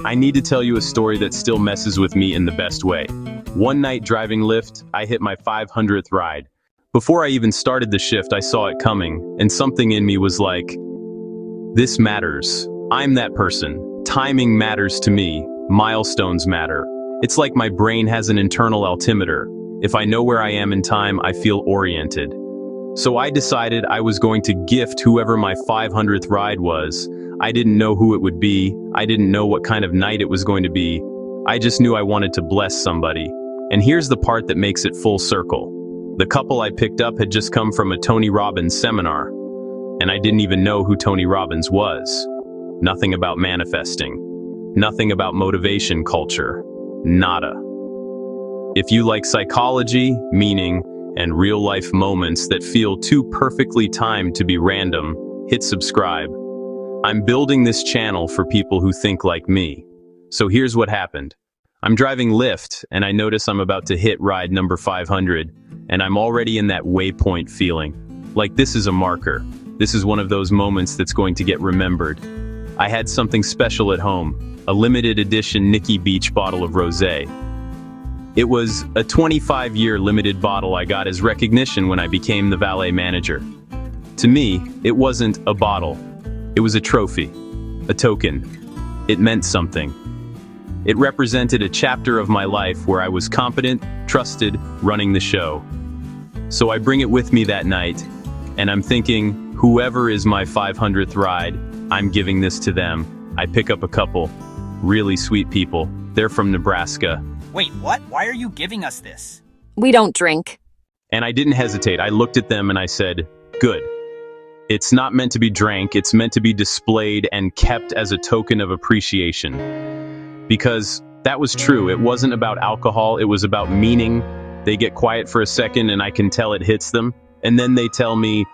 I need to tell you a story that still messes with me in the best way. One night driving Lyft, I hit my 500th ride. Before I even started the shift, I saw it coming, and something in me was like, this matters. I'm that person. Timing matters to me. Milestones matter. It's like my brain has an internal altimeter. If I know where I am in time, I feel oriented. So I decided I was going to gift whoever my 500th ride was. I didn't know who it would be. I didn't know what kind of night it was going to be. I just knew I wanted to bless somebody. And here's the part that makes it full circle. The couple I picked up had just come from a Tony Robbins seminar. And I didn't even know who Tony Robbins was. Nothing about manifesting. Nothing about motivation culture. Nada. If you like psychology, meaning, and real-life moments that feel too perfectly timed to be random, hit subscribe. I'm building this channel for people who think like me. So here's what happened. I'm driving Lyft, and I notice I'm about to hit ride number 500, and I'm already in that waypoint feeling. Like this is a marker. This is one of those moments that's going to get remembered. I had something special at home, a limited edition Nikki Beach bottle of rosé. It was a 25-year limited bottle I got as recognition when I became the valet manager. To me, it wasn't a bottle. It was a trophy, a token. It meant something. It represented a chapter of my life where I was competent, trusted, running the show. So I bring it with me that night, and I'm thinking, whoever is my 500th ride, I'm giving this to them. I pick up a couple, really sweet people. They're from Nebraska. Wait, what? Why are you giving us this? We don't drink. And I didn't hesitate. I looked at them and I said, good. It's not meant to be drank, it's meant to be displayed and kept as a token of appreciation. Because that was true. It wasn't about alcohol, it was about meaning. They get quiet for a second and I can tell it hits them. And then they tell me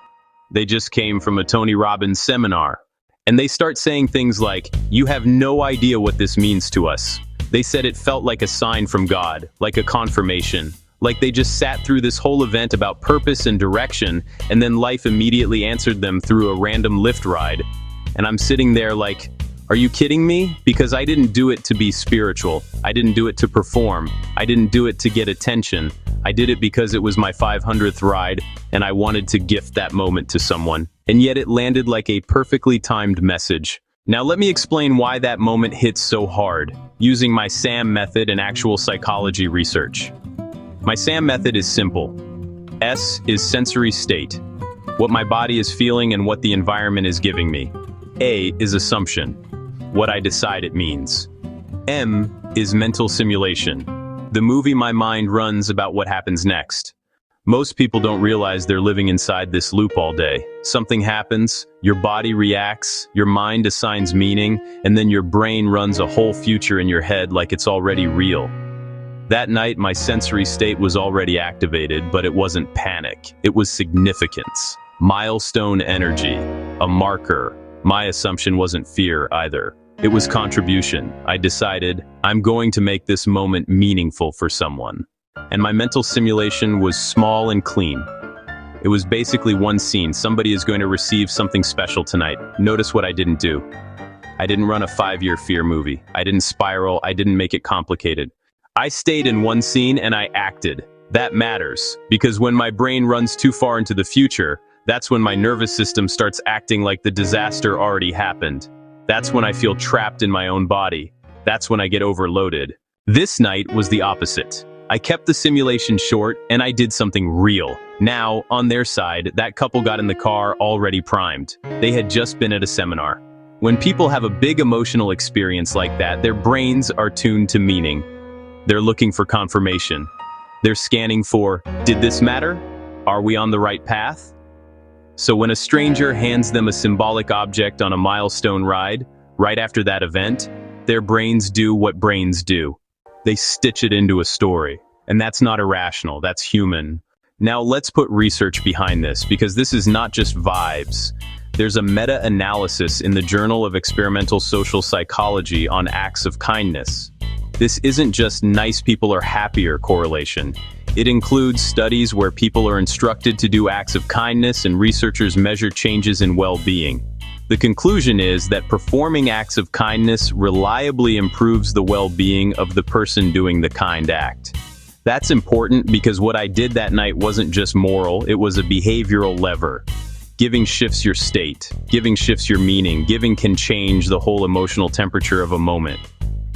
they just came from a Tony Robbins seminar. And they start saying things like, you have no idea what this means to us. They said it felt like a sign from God, like a confirmation. Like they just sat through this whole event about purpose and direction, and then life immediately answered them through a random Lyft ride. And I'm sitting there like, are you kidding me? Because I didn't do it to be spiritual. I didn't do it to perform. I didn't do it to get attention. I did it because it was my 500th ride, and I wanted to gift that moment to someone. And yet it landed like a perfectly timed message. Now let me explain why that moment hits so hard, using my SAM method and actual psychology research. My SAM method is simple. S is sensory state, what my body is feeling and what the environment is giving me. A is assumption, what I decide it means. M is mental simulation, the movie my mind runs about what happens next. Most people don't realize they're living inside this loop all day. Something happens, your body reacts, your mind assigns meaning, and then your brain runs a whole future in your head like it's already real. That night, my sensory state was already activated, but it wasn't panic. It was significance. Milestone energy. A marker. My assumption wasn't fear either. It was contribution. I decided, I'm going to make this moment meaningful for someone. And my mental simulation was small and clean. It was basically one scene. Somebody is going to receive something special tonight. Notice what I didn't do. I didn't run a 5-year fear movie. I didn't spiral. I didn't make it complicated. I stayed in one scene and I acted. That matters, because when my brain runs too far into the future, that's when my nervous system starts acting like the disaster already happened. That's when I feel trapped in my own body. That's when I get overloaded. This night was the opposite. I kept the simulation short, and I did something real. Now, on their side, that couple got in the car already primed. They had just been at a seminar. When people have a big emotional experience like that, their brains are tuned to meaning. They're looking for confirmation. They're scanning for, did this matter? Are we on the right path? So when a stranger hands them a symbolic object on a milestone ride, right after that event, their brains do what brains do. They stitch it into a story. And that's not irrational, that's human. Now let's put research behind this, because this is not just vibes. There's a meta-analysis in the Journal of Experimental Social Psychology on acts of kindness. This isn't just nice people are happier correlation. It includes studies where people are instructed to do acts of kindness and researchers measure changes in well-being. The conclusion is that performing acts of kindness reliably improves the well-being of the person doing the kind act. That's important because what I did that night wasn't just moral, it was a behavioral lever. Giving shifts your state, giving shifts your meaning, giving can change the whole emotional temperature of a moment.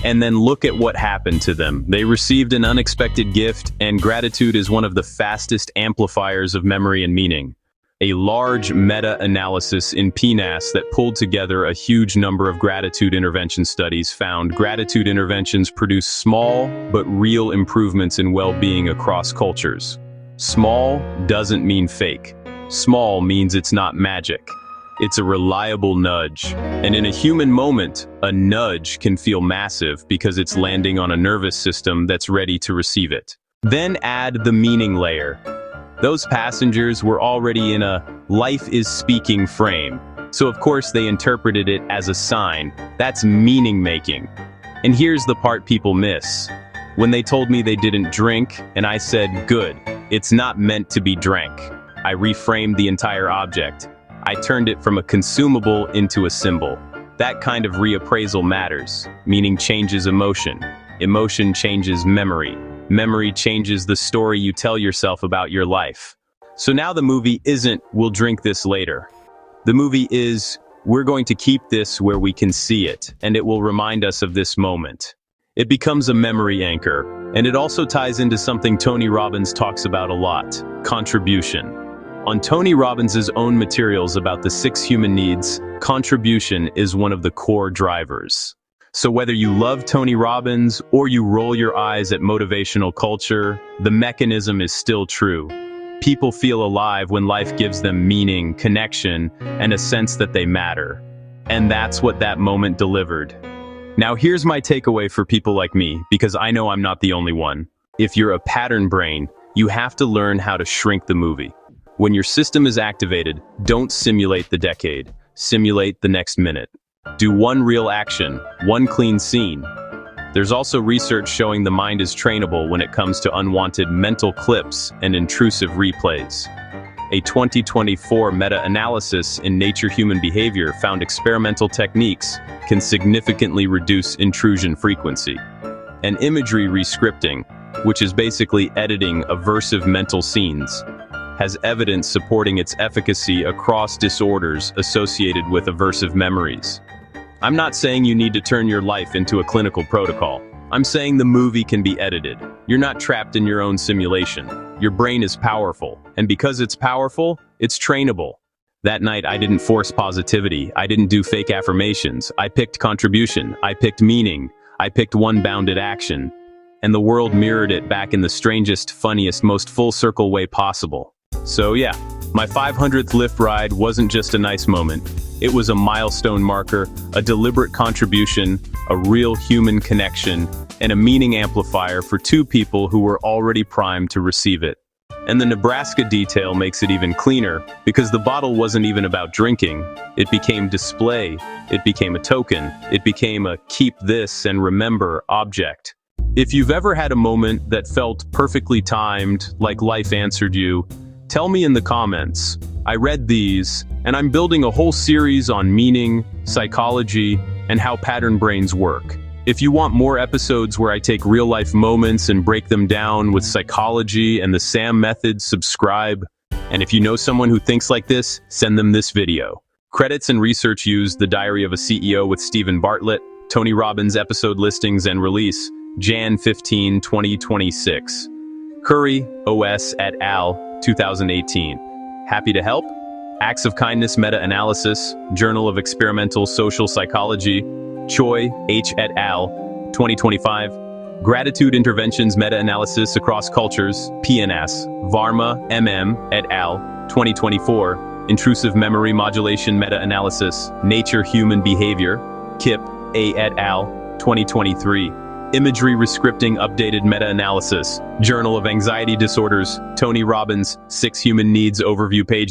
And then look at what happened to them. They received an unexpected gift, and gratitude is one of the fastest amplifiers of memory and meaning. A large meta-analysis in PNAS that pulled together a huge number of gratitude intervention studies found gratitude interventions produce small but real improvements in well-being across cultures. Small doesn't mean fake. Small means it's not magic. It's a reliable nudge. And in a human moment, a nudge can feel massive because it's landing on a nervous system that's ready to receive it. Then add the meaning layer. Those passengers were already in a life is speaking frame. So of course they interpreted it as a sign. That's meaning making. And here's the part people miss. When they told me they didn't drink, and I said, good, it's not meant to be drank. I reframed the entire object. I turned it from a consumable into a symbol. That kind of reappraisal matters. Meaning changes emotion. Emotion changes memory. Memory changes the story you tell yourself about your life. So now the movie isn't, we'll drink this later. The movie is, we're going to keep this where we can see it, and it will remind us of this moment. It becomes a memory anchor, and it also ties into something Tony Robbins talks about a lot, contribution. On Tony Robbins' own materials about the 6 human needs, contribution is one of the core drivers. So whether you love Tony Robbins or you roll your eyes at motivational culture, the mechanism is still true. People feel alive when life gives them meaning, connection, and a sense that they matter. And that's what that moment delivered. Now here's my takeaway for people like me, because I know I'm not the only one. If you're a pattern brain, you have to learn how to shrink the movie. When your system is activated, don't simulate the decade. Simulate the next minute. Do one real action, one clean scene. There's also research showing the mind is trainable when it comes to unwanted mental clips and intrusive replays. A 2024 meta-analysis in Nature Human Behavior found experimental techniques can significantly reduce intrusion frequency. And imagery rescripting, which is basically editing aversive mental scenes, has evidence supporting its efficacy across disorders associated with aversive memories. I'm not saying you need to turn your life into a clinical protocol. I'm saying the movie can be edited. You're not trapped in your own simulation. Your brain is powerful, and because it's powerful, it's trainable. That night, I didn't force positivity. I didn't do fake affirmations. I picked contribution. I picked meaning. I picked one bounded action. And the world mirrored it back in the strangest, funniest, most full-circle way possible. So yeah, my 500th Lyft ride wasn't just a nice moment. It was a milestone marker, a deliberate contribution, a real human connection, and a meaning amplifier for 2 people who were already primed to receive it. And the Nebraska detail makes it even cleaner, because the bottle wasn't even about drinking. It became display, it became a token, it became a keep this and remember object. If you've ever had a moment that felt perfectly timed, like life answered you, tell me in the comments. I read these, and I'm building a whole series on meaning, psychology, and how pattern brains work. If you want more episodes where I take real-life moments and break them down with psychology and the SAM method, subscribe. And if you know someone who thinks like this, send them this video. Credits and research used: The Diary of a CEO with Stephen Bartlett, Tony Robbins episode listings and release, Jan 15, 2026. Curry, O.S. et al., 2018. Happy to help? Acts of Kindness Meta-Analysis, Journal of Experimental Social Psychology, Choi, H. et al., 2025. Gratitude Interventions Meta-Analysis Across Cultures, PNS, Varma, M.M., et al., 2024. Intrusive Memory Modulation Meta-Analysis, Nature Human Behavior, Kip, A. et al., 2023. Imagery Rescripting Updated Meta-Analysis, Journal of Anxiety Disorders, Tony Robbins, 6 Human Needs Overview pages.